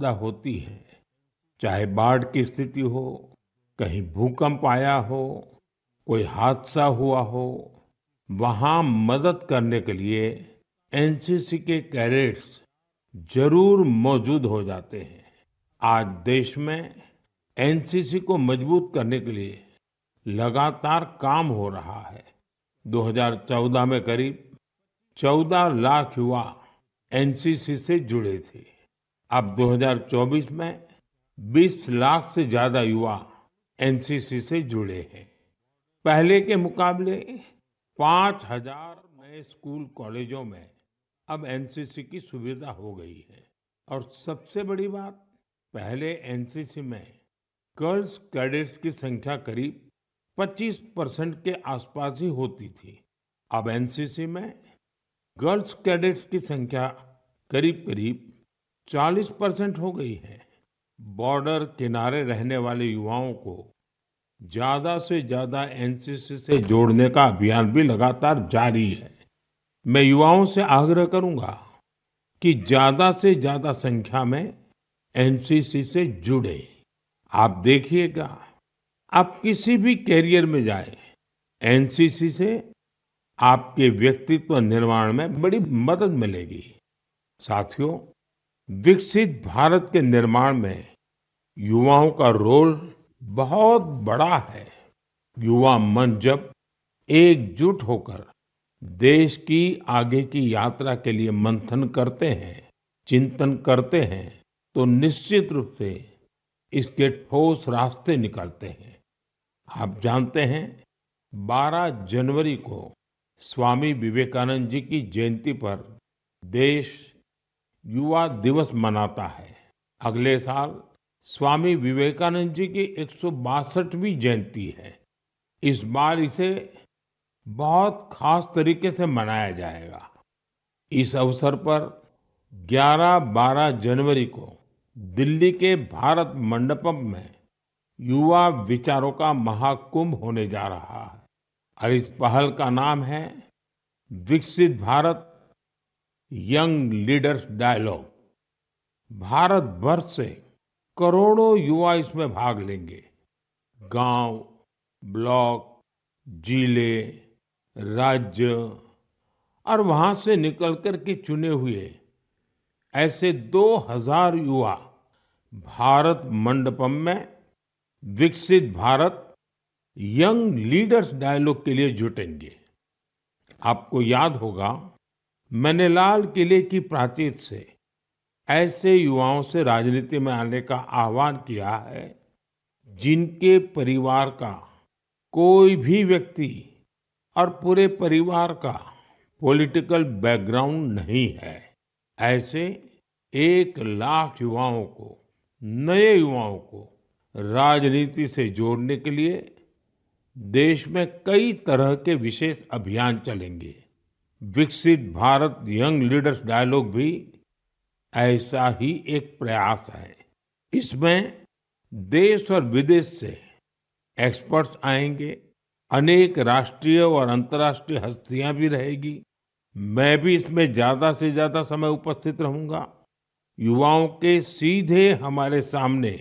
आपदा होती है, चाहे बाढ़ की स्थिति हो, कहीं भूकंप आया हो, कोई हादसा हुआ हो, वहां मदद करने के लिए एनसीसी के कैडेट्स जरूर मौजूद हो जाते हैं। आज देश में एनसीसी को मजबूत करने के लिए लगातार काम हो रहा है। 2014 में करीब 14 लाख युवा एनसीसी से जुड़े थे। अब 2024 में 20 लाख से ज्यादा युवा एनसीसी से जुड़े हैं। पहले के मुकाबले 5,000 नए स्कूल कॉलेजों में अब एनसीसी की सुविधा हो गई है। और सबसे बड़ी बात, पहले एनसीसी में गर्ल्स कैडेट्स की संख्या करीब 25% के आसपास ही होती थी। अब एनसीसी में गर्ल्स कैडेट्स की संख्या करीब करीब 40% हो गई है। बॉर्डर किनारे रहने वाले युवाओं को ज्यादा से ज्यादा एनसीसी से जोड़ने का अभियान भी लगातार जारी है। मैं युवाओं से आग्रह करूंगा कि ज्यादा से ज्यादा संख्या में एनसीसी से जुड़े। आप देखिएगा, आप किसी भी कैरियर में जाए, एनसीसी से आपके व्यक्तित्व निर्माण में बड़ी मदद मिलेगी। साथियों, विकसित भारत के निर्माण में युवाओं का रोल बहुत बड़ा है। युवा मन जब एकजुट होकर देश की आगे की यात्रा के लिए मंथन करते हैं, चिंतन करते हैं, तो निश्चित रूप से इसके ठोस रास्ते निकलते हैं। आप जानते हैं, 12 जनवरी को स्वामी विवेकानंद जी की जयंती पर देश युवा दिवस मनाता है। अगले साल स्वामी विवेकानंद जी की 162वीं जयंती है। इस बार इसे बहुत खास तरीके से मनाया जाएगा। इस अवसर पर 11-12 जनवरी को दिल्ली के भारत मंडपम में युवा विचारों का महाकुंभ होने जा रहा है। और इस पहल का नाम है विकसित Bharat young leaders dialogue. Bharat भर से करोड़ों युवा इसमें भाग लेंगे। गांव, ब्लॉक, जिले, राज्य और वहां से निकलकर के चुने हुए ऐसे 2000 युवा भारत मंडपम में विकसित भारत यंग लीडर्स डायलॉग के लिए जुटेंगे। आपको याद होगा, मैंने लाल किले की प्राचीर से ऐसे युवाओं से राजनीति में आने का आह्वान किया है जिनके परिवार का कोई भी व्यक्ति और पूरे परिवार का पॉलिटिकल बैकग्राउंड नहीं है। ऐसे 1 लाख युवाओं को, नए युवाओं को राजनीति से जोड़ने के लिए देश में कई तरह के विशेष अभियान चलेंगे। विकसित भारत यंग लीडर्स डायलॉग भी ऐसा ही एक प्रयास है। इसमें देश और विदेश से एक्सपर्ट्स आएंगे, अनेक राष्ट्रीय और अंतर्राष्ट्रीय हस्तियां भी रहेगी। मैं भी इसमें ज्यादा से ज्यादा समय उपस्थित रहूंगा। युवाओं के सीधे हमारे सामने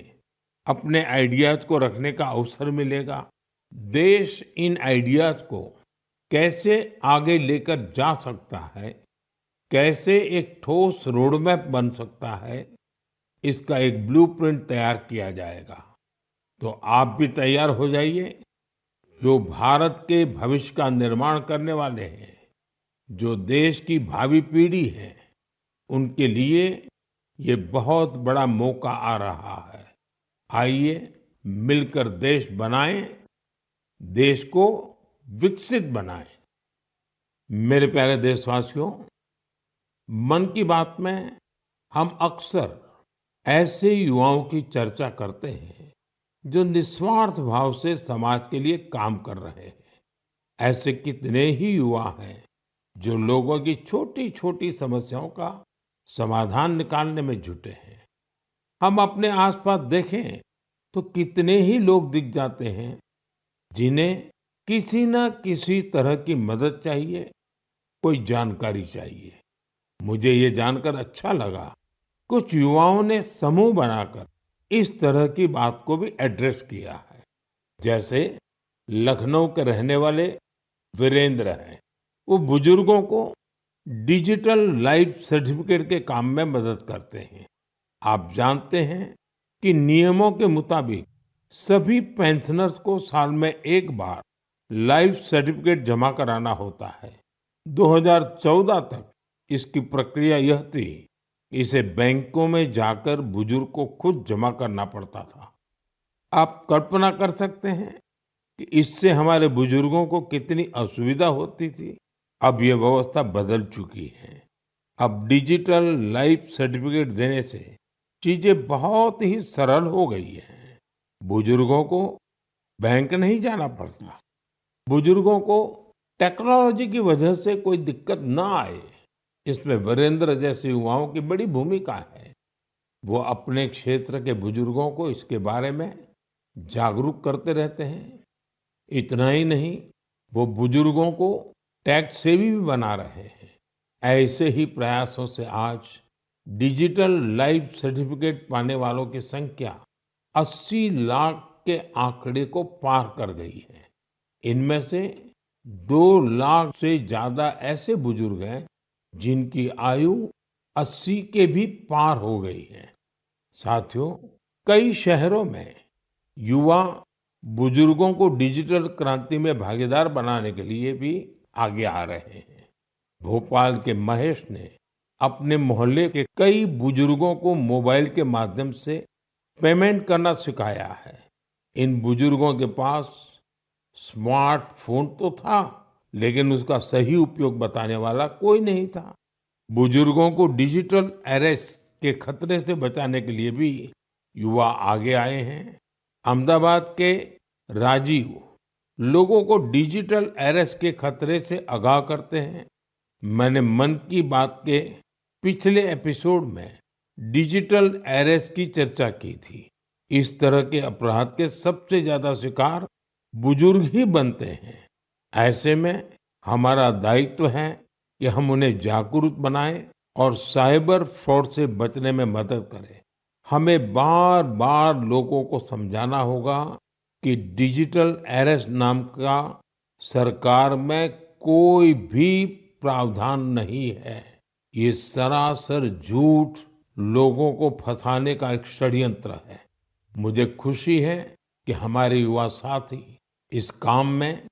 अपने आइडियाज को रखने का अवसर मिलेगा। देश इन आइडियाज को कैसे आगे लेकर जा सकता है, कैसे एक ठोस रोडमैप बन सकता है, इसका एक ब्लूप्रिंट तैयार किया जाएगा। तो आप भी तैयार हो जाइए। जो भारत के भविष्य का निर्माण करने वाले हैं, जो देश की भावी पीढ़ी है, उनके लिए ये बहुत बड़ा मौका आ रहा है। आइए मिलकर देश बनाएं, देश को विकसित बनाएं। मेरे प्यारे देशवासियों, मन की बात में हम अक्सर ऐसे युवाओं की चर्चा करते हैं जो निस्वार्थ भाव से समाज के लिए काम कर रहे हैं। ऐसे कितने ही युवा हैं जो लोगों की छोटी छोटी समस्याओं का समाधान निकालने में जुटे हैं। हम अपने आसपास देखें तो कितने ही लोग दिख जाते हैं जिन्हें किसी न किसी तरह की मदद चाहिए, कोई जानकारी चाहिए। मुझे ये जानकर अच्छा लगा कुछ युवाओं ने समूह बनाकर इस तरह की बात को भी एड्रेस किया है। जैसे लखनऊ के रहने वाले वीरेंद्र हैं। वो बुजुर्गों को डिजिटल लाइफ सर्टिफिकेट के काम में मदद करते हैं। आप जानते हैं कि नियमों के मुताबिक सभी पेंशनर्स को साल में एक बार लाइफ सर्टिफिकेट जमा कराना होता है। 2014 तक इसकी प्रक्रिया यह थी कि इसे बैंकों में जाकर बुजुर्ग को खुद जमा करना पड़ता था। आप कल्पना कर सकते हैं कि इससे हमारे बुजुर्गों को कितनी असुविधा होती थी। अब ये व्यवस्था बदल चुकी है। अब डिजिटल लाइफ सर्टिफिकेट देने से चीजें बहुत ही सरल हो गई हैं। बुजुर्गों को बैंक नहीं जाना पड़ता। बुजुर्गों को टेक्नोलॉजी की वजह से कोई दिक्कत ना आए, इसमें वीरेंद्र जैसे युवाओं की बड़ी भूमिका है। वो अपने क्षेत्र के बुजुर्गों को इसके बारे में जागरूक करते रहते हैं। इतना ही नहीं, वो बुजुर्गों को टैक्स सेवी भी बना रहे हैं। ऐसे ही प्रयासों से आज डिजिटल लाइफ सर्टिफिकेट पाने वालों की संख्या 80 लाख के आंकड़े को पार कर गई है। इनमें से 2 लाख से ज्यादा ऐसे बुजुर्ग हैं जिनकी आयु 80 के भी पार हो गई है। साथियों, कई शहरों में युवा बुजुर्गों को डिजिटल क्रांति में भागीदार बनाने के लिए भी आगे आ रहे हैं। भोपाल के महेश ने अपने मोहल्ले के कई बुजुर्गों को मोबाइल के माध्यम से पेमेंट करना सिखाया है। इन बुजुर्गों के पास स्मार्टफोन तो था, लेकिन उसका सही उपयोग बताने वाला कोई नहीं था। बुजुर्गों को डिजिटल अरेस्ट के खतरे से बचाने के लिए भी युवा आगे आए हैं। अहमदाबाद के राजीव लोगों को डिजिटल अरेस्ट के खतरे से आगाह करते हैं। मैंने मन की बात के पिछले एपिसोड में डिजिटल अरेस्ट की चर्चा की थी। इस तरह के अपराध के सबसे ज्यादा शिकार बुजुर्ग ही बनते हैं। ऐसे में हमारा दायित्व है कि हम उन्हें जागरूक बनाएं और साइबर फ्रॉड से बचने में मदद करें। हमें बार बार लोगों को समझाना होगा कि डिजिटल अरेस्ट नाम का सरकार में कोई भी प्रावधान नहीं है। ये सरासर झूठ, लोगों को फंसाने का एक षड्यंत्र है। मुझे खुशी है कि हमारे युवा साथी इस काम में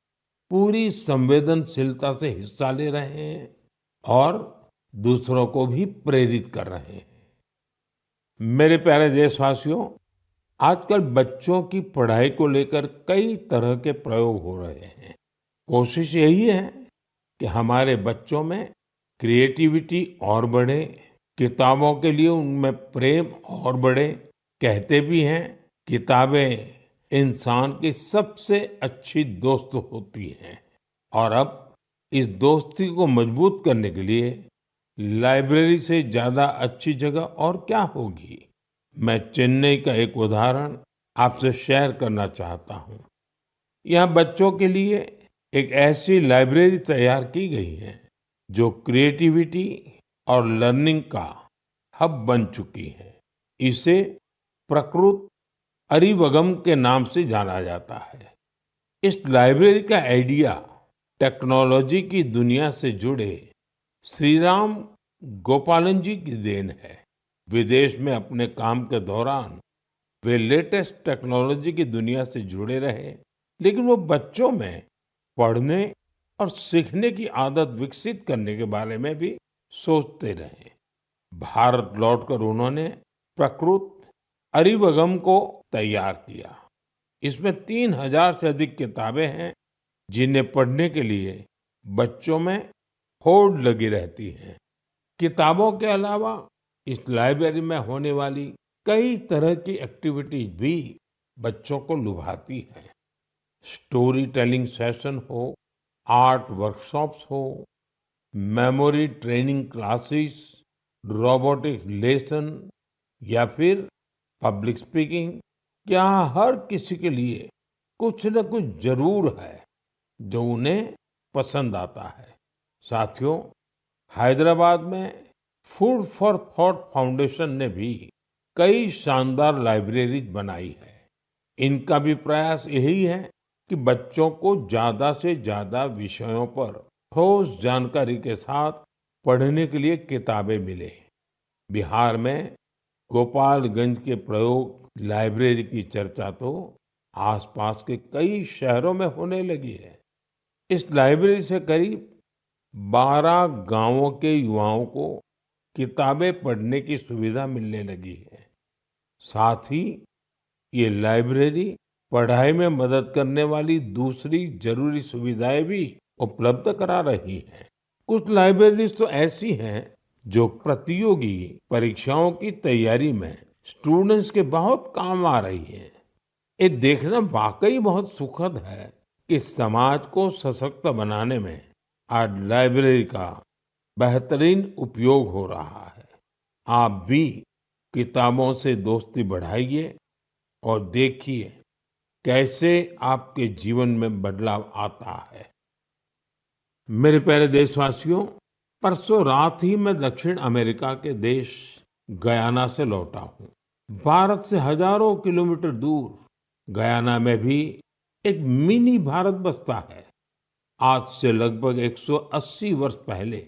पूरी संवेदनशीलता से हिस्सा ले रहे हैं और दूसरों को भी प्रेरित कर रहे हैं। मेरे प्यारे देशवासियों, आजकल बच्चों की पढ़ाई को लेकर कई तरह के प्रयोग हो रहे हैं। कोशिश यही है कि हमारे बच्चों में क्रिएटिविटी और बढ़े, किताबों के लिए उनमें प्रेम और बढ़े। कहते भी हैं, किताबें इंसान की सबसे अच्छी दोस्त होती हैं। और अब इस दोस्ती को मजबूत करने के लिए लाइब्रेरी से ज्यादा अच्छी जगह और क्या होगी। मैं चेन्नई का एक उदाहरण आपसे शेयर करना चाहता हूँ। यहाँ बच्चों के लिए एक ऐसी लाइब्रेरी तैयार की गई है जो क्रिएटिविटी और लर्निंग का हब बन चुकी है। इसे प्रकृत अरिवगम के नाम से जाना जाता है। इस लाइब्रेरी का आइडिया टेक्नोलॉजी की दुनिया से जुड़े श्रीराम गोपालन जी की देन है। विदेश में अपने काम के दौरान वे लेटेस्ट टेक्नोलॉजी की दुनिया से जुड़े रहे, लेकिन वो बच्चों में पढ़ने और सीखने की आदत विकसित करने के बारे में भी सोचते रहे। भारत लौटकर उन्होंने प्रकृत अरिवगम को तैयार किया। इसमें 3000 से अधिक किताबें हैं जिन्हें पढ़ने के लिए बच्चों में होड़ लगी रहती है। किताबों के अलावा इस लाइब्रेरी में होने वाली कई तरह की एक्टिविटीज भी बच्चों को लुभाती है। स्टोरी टेलिंग सेशन हो, आर्ट वर्कशॉप्स हो, memory training classes, robotics lesson या फिर पब्लिक स्पीकिंग, यहाँ हर किसी के लिए कुछ न कुछ जरूर है जो उन्हें पसंद आता है। साथियों, हैदराबाद में फूड फॉर थॉट फाउंडेशन ने भी कई शानदार लाइब्रेरीज बनाई है। इनका भी प्रयास यही है कि बच्चों को ज्यादा से ज्यादा विषयों पर ठोस जानकारी के साथ पढ़ने के लिए किताबें मिले। बिहार में गोपालगंज के प्रयोग लाइब्रेरी की चर्चा तो आसपास के कई शहरों में होने लगी है। इस लाइब्रेरी से करीब 12 गांवों के युवाओं को किताबें पढ़ने की सुविधा मिलने लगी है। साथ ही ये लाइब्रेरी पढ़ाई में मदद करने वाली दूसरी जरूरी सुविधाएं भी उपलब्ध करा रही है। कुछ लाइब्रेरीज तो ऐसी हैं जो प्रतियोगी परीक्षाओं की तैयारी में स्टूडेंट्स के बहुत काम आ रही है। ये देखना वाकई बहुत सुखद है कि समाज को सशक्त बनाने में आज लाइब्रेरी का बेहतरीन उपयोग हो रहा है। आप भी किताबों से दोस्ती बढ़ाइए और देखिए कैसे आपके जीवन में बदलाव आता है। मेरे प्यारे देशवासियों, परसों रात ही मैं दक्षिण अमेरिका के देश गयाना से लौटा हूँ। भारत से हजारों किलोमीटर दूर गयाना में भी एक मिनी भारत बसता है। आज से लगभग 180 वर्ष पहले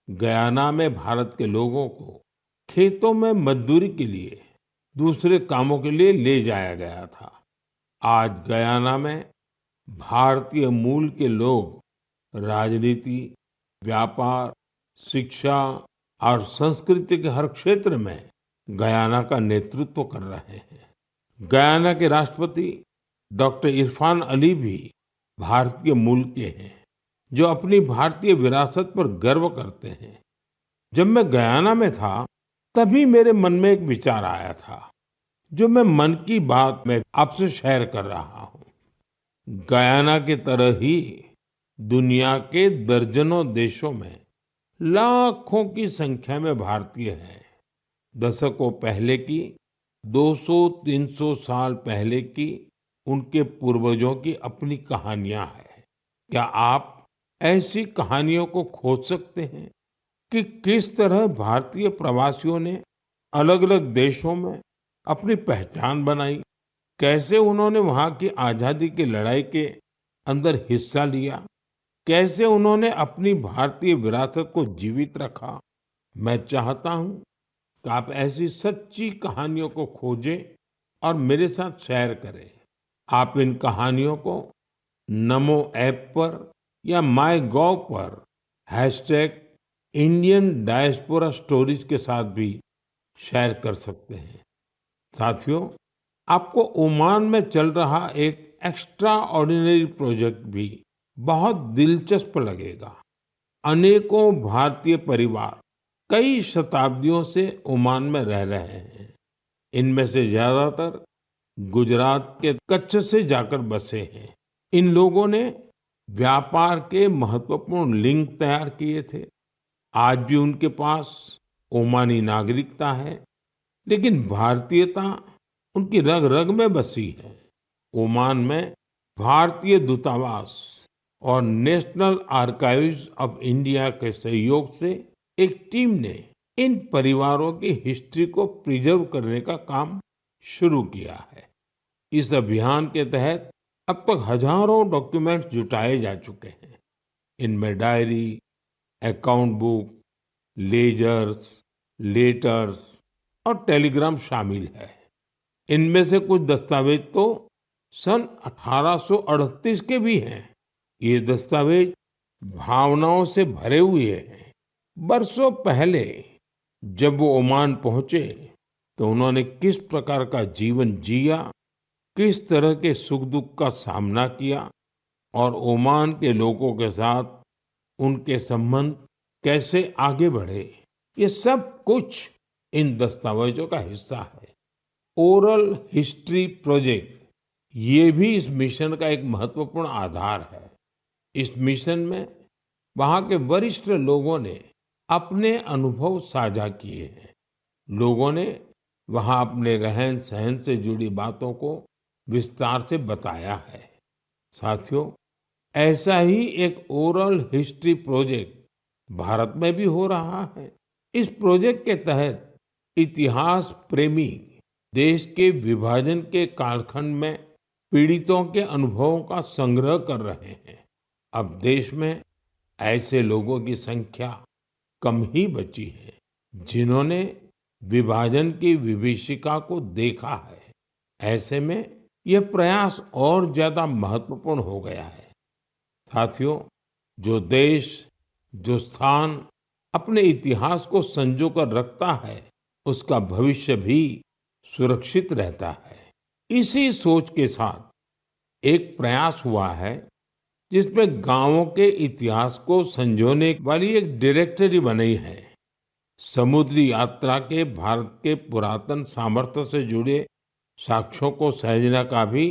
गयाना में भारत के लोगों को खेतों में मजदूरी के लिए, दूसरे कामों के लिए ले जाया गया था। आज गयाना में भारतीय मूल के लोग राजनीति, व्यापार, शिक्षा और संस्कृति के हर क्षेत्र में गयाना का नेतृत्व कर रहे हैं। गयाना के राष्ट्रपति डॉक्टर इरफान अली भी भारतीय मूल के हैं, जो अपनी भारतीय विरासत पर गर्व करते हैं। जब मैं गयाना में था, तभी मेरे मन में एक विचार आया था, जो मैं मन की बात में आपसे शेयर कर रहा हूँ। गयाना की तरह ही दुनिया के दर्जनों देशों में लाखों की संख्या में भारतीय हैं। दशकों पहले की, 200-300 साल पहले की उनके पूर्वजों की अपनी कहानियां हैं। क्या आप ऐसी कहानियों को खोज सकते हैं कि किस तरह भारतीय प्रवासियों ने अलग अलग देशों में अपनी पहचान बनाई, कैसे उन्होंने वहां की आजादी की लड़ाई के अंदर हिस्सा लिया, कैसे उन्होंने अपनी भारतीय विरासत को जीवित रखा। मैं चाहता हूं कि आप ऐसी सच्ची कहानियों को खोजें और मेरे साथ शेयर करें। आप इन कहानियों को नमो ऐप पर या माय गॉव पर इंडियन डायस्पोरा स्टोरीज के साथ भी शेयर कर सकते हैं। साथियों, आपको ओमान में चल रहा एक एक्स्ट्रा ऑर्डिनरी प्रोजेक्ट भी बहुत दिलचस्प लगेगा। अनेकों भारतीय परिवार कई शताब्दियों से ओमान में रह रहे हैं। इनमें से ज्यादातर गुजरात के कच्छ से जाकर बसे हैं। इन लोगों ने व्यापार के महत्वपूर्ण लिंक तैयार किए थे। आज भी उनके पास ओमानी नागरिकता है, लेकिन भारतीयता उनकी रग रग में बसी है। ओमान में भारतीय दूतावास और नेशनल आर्काइव्स ऑफ इंडिया के सहयोग से एक टीम ने इन परिवारों की हिस्ट्री को प्रिजर्व करने का काम शुरू किया है। इस अभियान के तहत अब तक हजारों डॉक्यूमेंट्स जुटाए जा चुके हैं। इनमें diary, account book, ledgers, letters और टेलीग्राम शामिल है। इनमें से कुछ दस्तावेज तो सन 1838 के भी हैं। ये दस्तावेज भावनाओं से भरे हुए हैं। बरसों पहले जब वो ओमान पहुंचे, तो उन्होंने किस प्रकार का जीवन जिया, किस तरह के सुख दुख का सामना किया और ओमान के लोगों के साथ उनके संबंध कैसे आगे बढ़े, ये सब कुछ इन दस्तावेजों का हिस्सा है। ओरल हिस्ट्री प्रोजेक्ट ये भी इस मिशन का एक महत्वपूर्ण आधार है। इस मिशन में वहां के वरिष्ठ लोगों ने अपने अनुभव साझा किए हैं। लोगों ने वहां अपने रहन सहन से जुड़ी बातों को विस्तार से बताया है। साथियों, ऐसा ही एक ओरल हिस्ट्री प्रोजेक्ट भारत में भी हो रहा है। इस प्रोजेक्ट के तहत इतिहास प्रेमी देश के विभाजन के कालखंड में पीड़ितों के अनुभवों का संग्रह कर रहे हैं। अब देश में ऐसे लोगों की संख्या कम ही बची है जिन्होंने विभाजन की विभीषिका को देखा है। ऐसे में यह प्रयास और ज्यादा महत्वपूर्ण हो गया है। साथियों, जो देश, जो स्थान अपने इतिहास को संजो कर रखता है, उसका भविष्य भी सुरक्षित रहता है। इसी सोच के साथ एक प्रयास हुआ है जिसमें गांवों के इतिहास को संजोने वाली एक डायरेक्टरी बनी है। समुद्री यात्रा के भारत के पुरातन सामर्थ्य से जुड़े साक्ष्यों को सहेजने का भी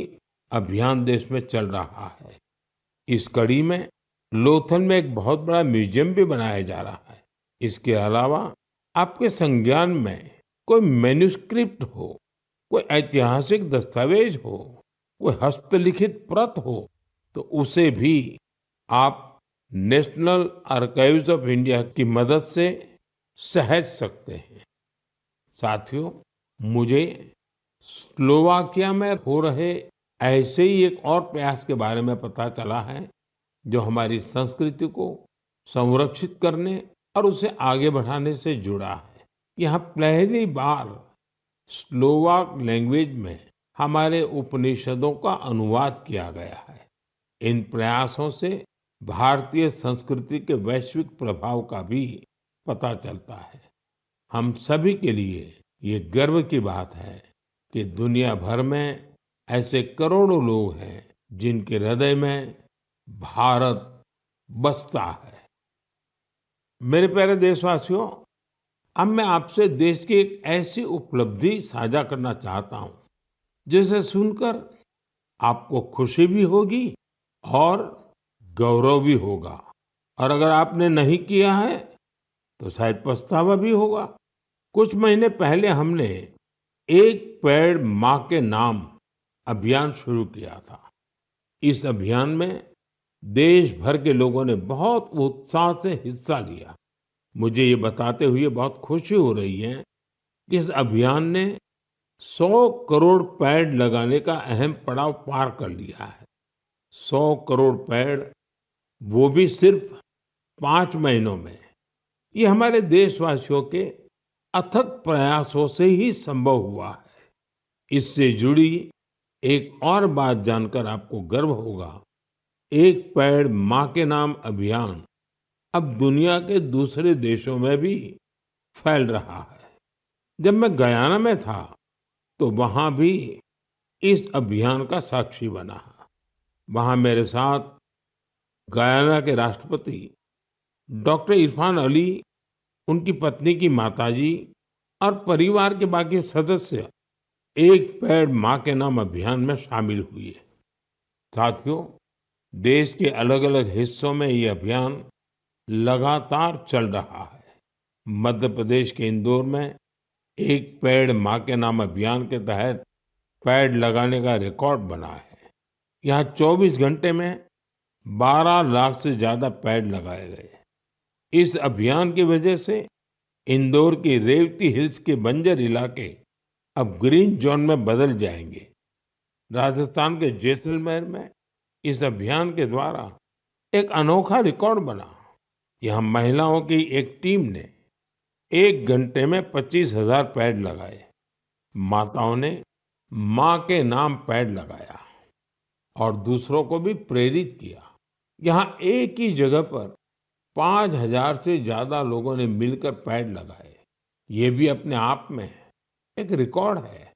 अभियान देश में चल रहा है। इस कड़ी में लोथल में एक बहुत बड़ा म्यूजियम भी बनाया जा रहा है। इसके अलावा आपके संज्ञान में कोई मैन्युस्क्रिप्ट हो, कोई ऐतिहासिक दस्तावेज हो, कोई हस्तलिखित प्रत हो, तो उसे भी आप नेशनल आर्काइव्स ऑफ इंडिया की मदद से सहेज सकते हैं। साथियों, मुझे स्लोवाकिया में हो रहे ऐसे ही एक और प्रयास के बारे में पता चला है जो हमारी संस्कृति को संरक्षित करने और उसे आगे बढ़ाने से जुड़ा है। यहाँ पहली बार स्लोवाक लैंग्वेज में हमारे उपनिषदों का अनुवाद किया गया है। इन प्रयासों से भारतीय संस्कृति के वैश्विक प्रभाव का भी पता चलता है। हम सभी के लिए ये गर्व की बात है कि दुनिया भर में ऐसे करोड़ों लोग हैं जिनके हृदय में भारत बसता है। मेरे प्यारे देशवासियों, अब मैं आपसे देश की एक ऐसी उपलब्धि साझा करना चाहता हूं जिसे सुनकर आपको खुशी भी होगी और गौरव भी होगा। और अगर आपने नहीं किया है तो शायद पछतावा भी होगा। कुछ महीने पहले हमने एक पेड़ माँ के नाम अभियान शुरू किया था। इस अभियान में देश भर के लोगों ने बहुत उत्साह से हिस्सा लिया। मुझे ये बताते हुए बहुत खुशी हो रही है कि इस अभियान ने 100 करोड़ पेड़ लगाने का अहम पड़ाव पार कर लिया है। 100 करोड़ पेड़, वो भी सिर्फ 5 महीनों में। ये हमारे देशवासियों के अथक प्रयासों से ही संभव हुआ है। इससे जुड़ी एक और बात जानकर आपको गर्व होगा। एक पेड़ माँ के नाम अभियान अब दुनिया के दूसरे देशों में भी फैल रहा है। जब मैं गयाना में था तो वहां भी इस अभियान का साक्षी बना। वहां मेरे साथ गयाना के राष्ट्रपति डॉक्टर इरफान अली, उनकी पत्नी की माताजी और परिवार के बाकी सदस्य एक पेड़ माँ के नाम अभियान में शामिल हुए। साथियों, देश के अलग अलग हिस्सों में ये अभियान लगातार चल रहा है। मध्य प्रदेश के इंदौर में एक पेड़ माँ के नाम अभियान के तहत पेड़ लगाने का रिकॉर्ड बना है। यहाँ 24 घंटे में 12 लाख से ज्यादा पेड़ लगाए गए। इस अभियान की वजह से इंदौर की रेवती हिल्स के बंजर इलाके अब ग्रीन जोन में बदल जाएंगे। राजस्थान के जैसलमेर में इस अभियान के द्वारा एक अनोखा रिकॉर्ड बना। यहाँ महिलाओं की एक टीम ने 1 घंटे में 25,000 पेड़ लगाए। माताओं ने माँ के नाम पेड़ लगाया और दूसरों को भी प्रेरित किया। यहाँ एक ही जगह पर 5,000 से ज्यादा लोगों ने मिलकर पेड़ लगाए। ये भी अपने आप में एक रिकॉर्ड है।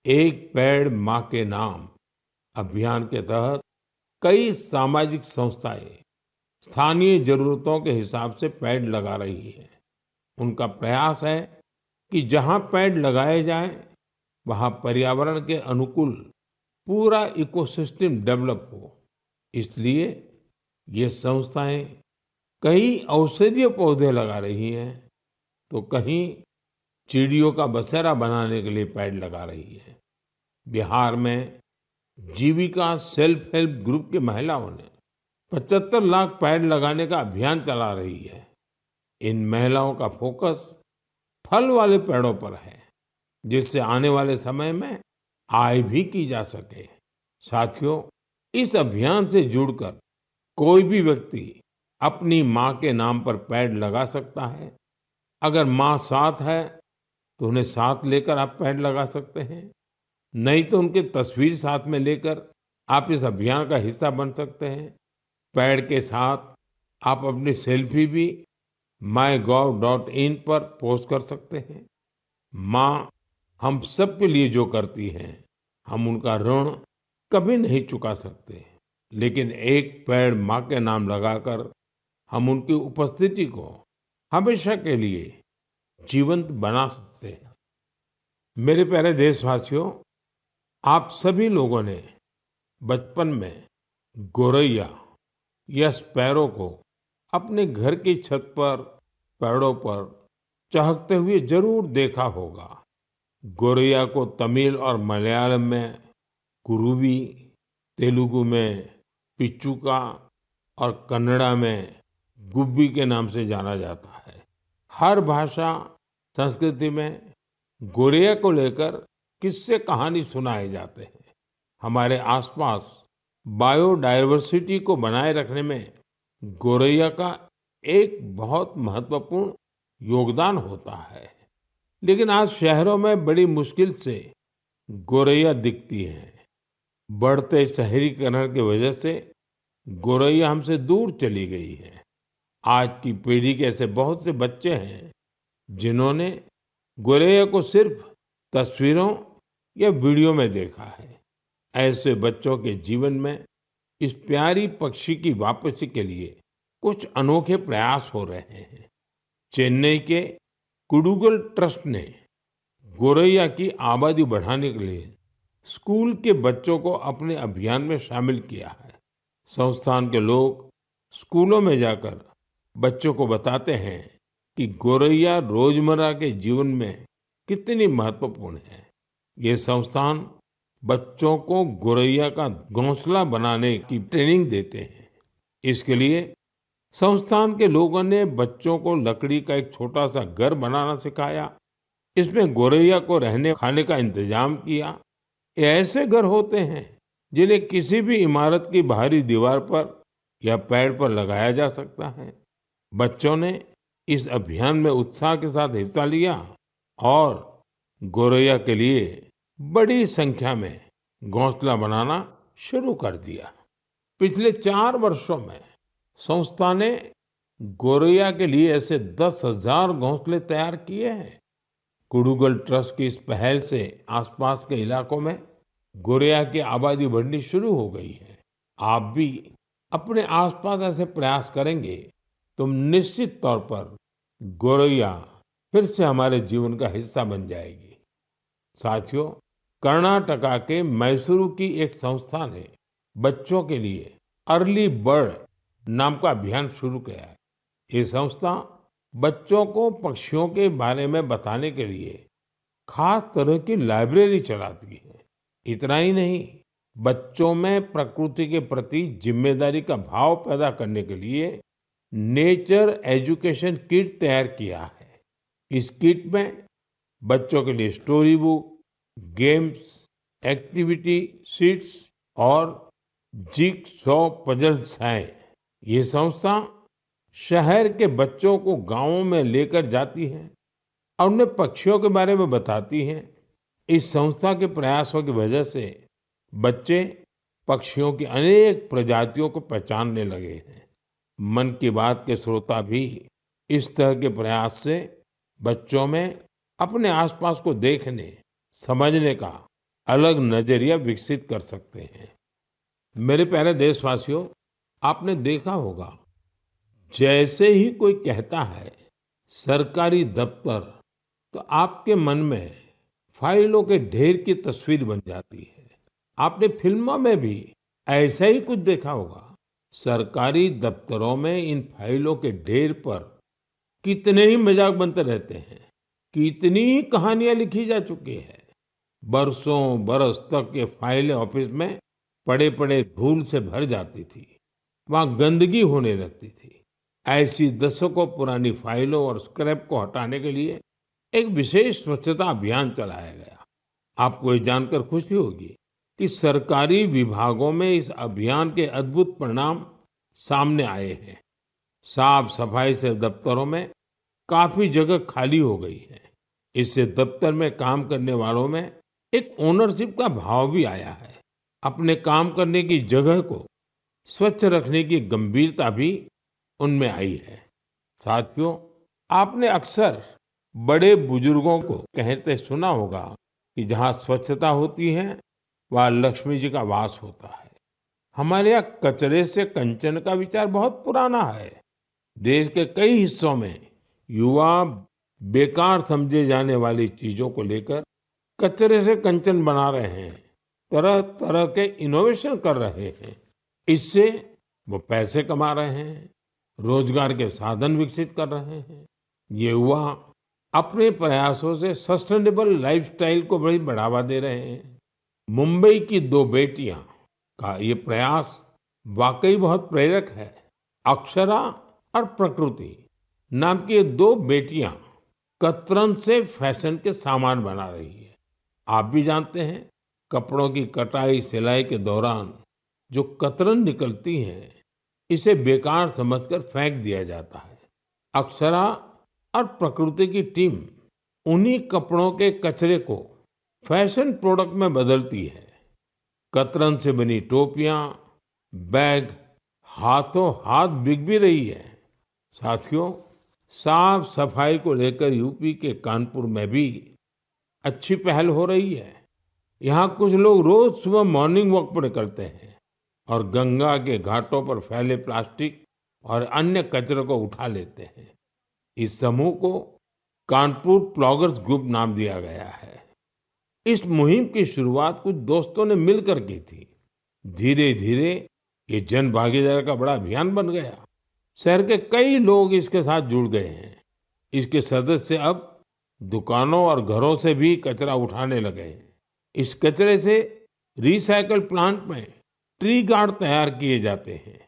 एक पेड़ माँ के नाम अभियान के तहत कई सामाजिक संस्थाएं स्थानीय जरूरतों के हिसाब से पेड़ लगा रही है। उनका प्रयास है कि जहां पेड़ लगाए जाएं, वहां पर्यावरण के अनुकूल पूरा इकोसिस्टम डेवलप हो। इसलिए ये संस्थाएं कहीं औषधीय पौधे लगा रही हैं, तो कहीं चिड़ियों का बसेरा बनाने के लिए पेड़ लगा रही है। बिहार में जीविका सेल्फ हेल्प ग्रुप की महिलाओं ने 75 लाख पेड़ लगाने का अभियान चला रही है। इन महिलाओं का फोकस फल वाले पेड़ों पर है, जिससे आने वाले समय में आय भी की जा सके। साथियों, इस अभियान से जुड़कर कोई भी व्यक्ति अपनी माँ के नाम पर पेड़ लगा सकता है। अगर माँ साथ है तो उन्हें साथ लेकर आप पेड़ लगा सकते हैं। नहीं तो उनकी तस्वीर साथ में लेकर आप इस अभियान का हिस्सा बन सकते हैं। पेड़ के साथ आप अपनी सेल्फी भी mygov.in पर पोस्ट कर सकते हैं। माँ हम सब के लिए जो करती हैं, हम उनका ऋण कभी नहीं चुका सकते, लेकिन एक पेड़ माँ के नाम लगाकर हम उनकी उपस्थिति को हमेशा के लिए जीवंत बना सकते हैं। मेरे प्यारे देशवासियों, आप सभी लोगों ने बचपन में गोरैया या स्पैरो को अपने घर की छत पर, पेड़ों पर चहकते हुए जरूर देखा होगा। गोरैया को तमिल और मलयालम में कुरुवी, तेलुगु में पिच्चुका और कन्नड़ा में गुब्बी के नाम से जाना जाता है। हर भाषा, संस्कृति में गोरैया को लेकर किस्से कहानी सुनाए जाते हैं। हमारे आसपास बायोडायवर्सिटी को बनाए रखने में गोरैया का एक बहुत महत्वपूर्ण योगदान होता है। लेकिन आज शहरों में बड़ी मुश्किल से गोरैया दिखती है। बढ़ते शहरीकरण की वजह से गोरैया हमसे दूर चली गई है। आज की पीढ़ी के ऐसे बहुत से बच्चे हैं जिन्होंने गोरैया को सिर्फ तस्वीरों या वीडियो में देखा है। ऐसे बच्चों के जीवन में इस प्यारी पक्षी की वापसी के लिए कुछ अनोखे प्रयास हो रहे हैं। चेन्नई के कुडुगल ट्रस्ट ने गोरैया की आबादी बढ़ाने के लिए स्कूल के बच्चों को अपने अभियान में शामिल किया है। संस्थान के लोग स्कूलों में जाकर बच्चों को बताते हैं कि गोरैया रोजमर्रा के जीवन में कितनी महत्वपूर्ण है। ये संस्थान बच्चों को गोरैया का घोंसला बनाने की ट्रेनिंग देते हैं। इसके लिए संस्थान के लोगों ने बच्चों को लकड़ी का एक छोटा सा घर बनाना सिखाया। इसमें गोरैया को रहने खाने का इंतजाम किया। ये ऐसे घर होते हैं जिन्हें किसी भी इमारत की बाहरी दीवार पर या पेड़ पर लगाया जा सकता है। बच्चों ने इस अभियान में उत्साह के साथ हिस्सा लिया और गोरैया के लिए बड़ी संख्या में घोंसला बनाना शुरू कर दिया। पिछले 4 वर्षों में संस्था ने गोरैया के लिए ऐसे 10,000 घोंसले तैयार किए हैं। कुडुगल ट्रस्ट की इस पहल से आसपास के इलाकों में गोरैया की आबादी बढ़नी शुरू हो गई है। आप भी अपने आसपास ऐसे प्रयास करेंगे तो निश्चित तौर पर गोरैया फिर से हमारे जीवन का हिस्सा बन जाएगी। साथियों, कर्नाटका के मैसूरू की एक संस्था ने बच्चों के लिए अर्ली बर्ड नाम का अभियान शुरू किया है। ये संस्था बच्चों को पक्षियों के बारे में बताने के लिए खास तरह की लाइब्रेरी चलाती है। इतना ही नहीं, बच्चों में प्रकृति के प्रति जिम्मेदारी का भाव पैदा करने के लिए नेचर एजुकेशन किट तैयार किया है। इस किट में बच्चों के लिए story book, games, activity sheets और जिगसॉ पजल्स हैं। ये संस्था शहर के बच्चों को गांवों में लेकर जाती है और उन्हें पक्षियों के बारे में बताती है। इस संस्था के प्रयासों की वजह से बच्चे पक्षियों की अनेक प्रजातियों को पहचानने लगे हैं। मन की बात के श्रोता भी इस तरह के प्रयास से बच्चों में अपने आसपास को देखने, समझने का अलग नजरिया विकसित कर सकते हैं। मेरे प्यारे देशवासियों, आपने देखा होगा, जैसे ही कोई कहता है सरकारी दफ्तर, तो आपके मन में फाइलों के ढेर की तस्वीर बन जाती है। आपने फिल्मों में भी ऐसा ही कुछ देखा होगा। सरकारी दफ्तरों में इन फाइलों के ढेर पर कितने ही मजाक बनते रहते हैं, कितनी ही कहानियां लिखी जा चुकी है। बरसों बरस तक ये फाइलें ऑफिस में पड़े पड़े धूल से भर जाती थी, वहां गंदगी होने लगती थी। ऐसी दशकों पुरानी फाइलों और स्क्रैप को हटाने के लिए एक विशेष स्वच्छता अभियान चलाया गया। आपको ये जानकर खुशी होगी कि सरकारी विभागों में इस अभियान के अद्भुत परिणाम सामने आए हैं। साफ सफाई से दफ्तरों में काफी जगह खाली हो गई है। इससे दफ्तर में काम करने वालों में एक ओनरशिप का भाव भी आया है। अपने काम करने की जगह को स्वच्छ रखने की गंभीरता भी उनमें आई है। साथियों, आपने अक्सर बड़े बुजुर्गों को कहते सुना होगा कि जहाँ स्वच्छता होती है वहाँ लक्ष्मी जी का वास होता है। हमारे यहाँ कचरे से कंचन का विचार बहुत पुराना है। देश के कई हिस्सों में युवा बेकार समझे जाने वाली चीजों को लेकर कचरे से कंचन बना रहे हैं, तरह तरह के इनोवेशन कर रहे हैं। इससे वो पैसे कमा रहे हैं, रोजगार के साधन विकसित कर रहे हैं। ये युवा अपने प्रयासों से सस्टेनेबल लाइफस्टाइल को बड़ी बढ़ावा दे रहे हैं। मुंबई की दो बेटियां का ये प्रयास वाकई बहुत प्रेरक है। अक्षरा और प्रकृति नाम की ये दो बेटियां कतरन से फैशन के सामान बना रही है। आप भी जानते हैं, कपड़ों की कटाई सिलाई के दौरान जो कतरन निकलती है, इसे बेकार समझकर फेंक दिया जाता है। अक्षरा और प्रकृति की टीम उन्हीं कपड़ों के कचरे को फैशन प्रोडक्ट में बदलती है। कतरन से बनी टोपियां, बैग हाथों हाथ बिक भी रही है। साथियों, साफ सफाई को लेकर यूपी के कानपुर में भी अच्छी पहल हो रही है। यहाँ कुछ लोग रोज सुबह मॉर्निंग वॉक पर निकलते हैं और गंगा के घाटों पर फैले प्लास्टिक और अन्य कचरे को उठा लेते हैं। इस समूह को कानपुर प्लॉगर्स ग्रुप नाम दिया गया है। इस मुहिम की शुरुआत कुछ दोस्तों ने मिलकर की थी। धीरे धीरे ये जन भागीदारी का बड़ा अभियान बन गया। शहर के कई लोग इसके साथ जुड़ गए हैं। इसके सदस्य अब दुकानों और घरों से भी कचरा उठाने लगे हैं। इस कचरे से रिसाइकल प्लांट में ट्री गार्ड तैयार किए जाते हैं।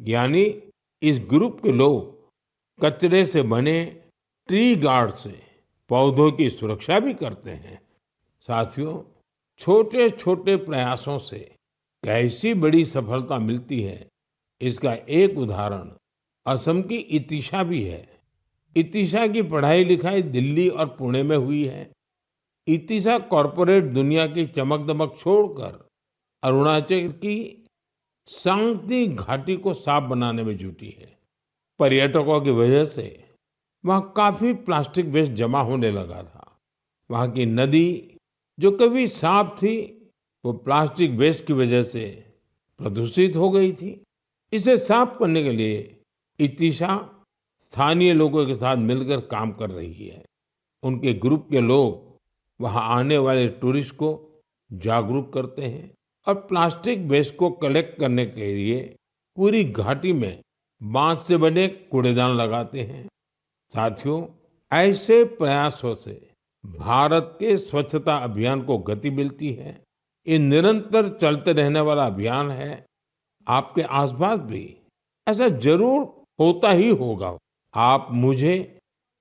यानी इस ग्रुप के लोग कचरे से बने ट्री गार्ड से पौधों की सुरक्षा भी करते हैं। साथियों, छोटे छोटे प्रयासों से कैसी बड़ी सफलता मिलती है, इसका एक उदाहरण असम की इतिशा भी है। इतिशा की पढ़ाई लिखाई दिल्ली और पुणे में हुई है। इतिशा कॉरपोरेट दुनिया की चमक दमक छोड़कर अरुणाचल की सांगती घाटी को साफ बनाने में जुटी है। पर्यटकों की वजह से वहाँ काफी प्लास्टिक वेस्ट जमा होने लगा था। वहाँ की नदी जो कभी साफ थी, वो प्लास्टिक वेस्ट की वजह से प्रदूषित हो गई थी। इसे साफ करने के लिए इतिशा स्थानीय लोगों के साथ मिलकर काम कर रही है। उनके ग्रुप के लोग वहां आने वाले टूरिस्ट को जागरूक करते हैं और प्लास्टिक वेस्ट को कलेक्ट करने के लिए पूरी घाटी में बांस से बने कूड़ेदान लगाते हैं। साथियों, ऐसे प्रयासों से भारत के स्वच्छता अभियान को गति मिलती है। ये निरंतर चलते रहने वाला अभियान है। आपके आसपास भी ऐसा जरूर होता ही होगा। आप मुझे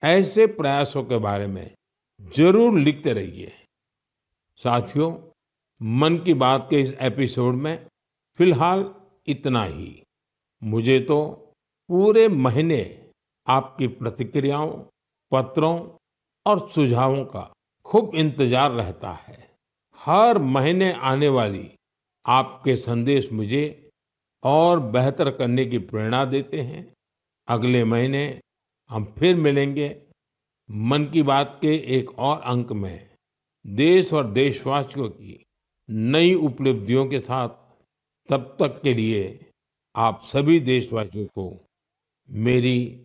ऐसे प्रयासों के बारे में जरूर लिखते रहिए। साथियों, मन की बात के इस एपिसोड में फिलहाल इतना ही। मुझे तो पूरे महीने आपकी प्रतिक्रियाओं, पत्रों और सुझावों का खूब इंतजार रहता है। हर महीने आने वाली आपके संदेश मुझे और बेहतर करने की प्रेरणा देते हैं। अगले महीने हम फिर मिलेंगे मन की बात के एक और अंक में, देश और देशवासियों की नई उपलब्धियों के साथ। तब तक के लिए आप सभी देशवासियों को मेरी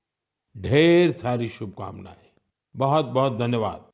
ढेर सारी शुभकामनाएं। बहुत बहुत धन्यवाद।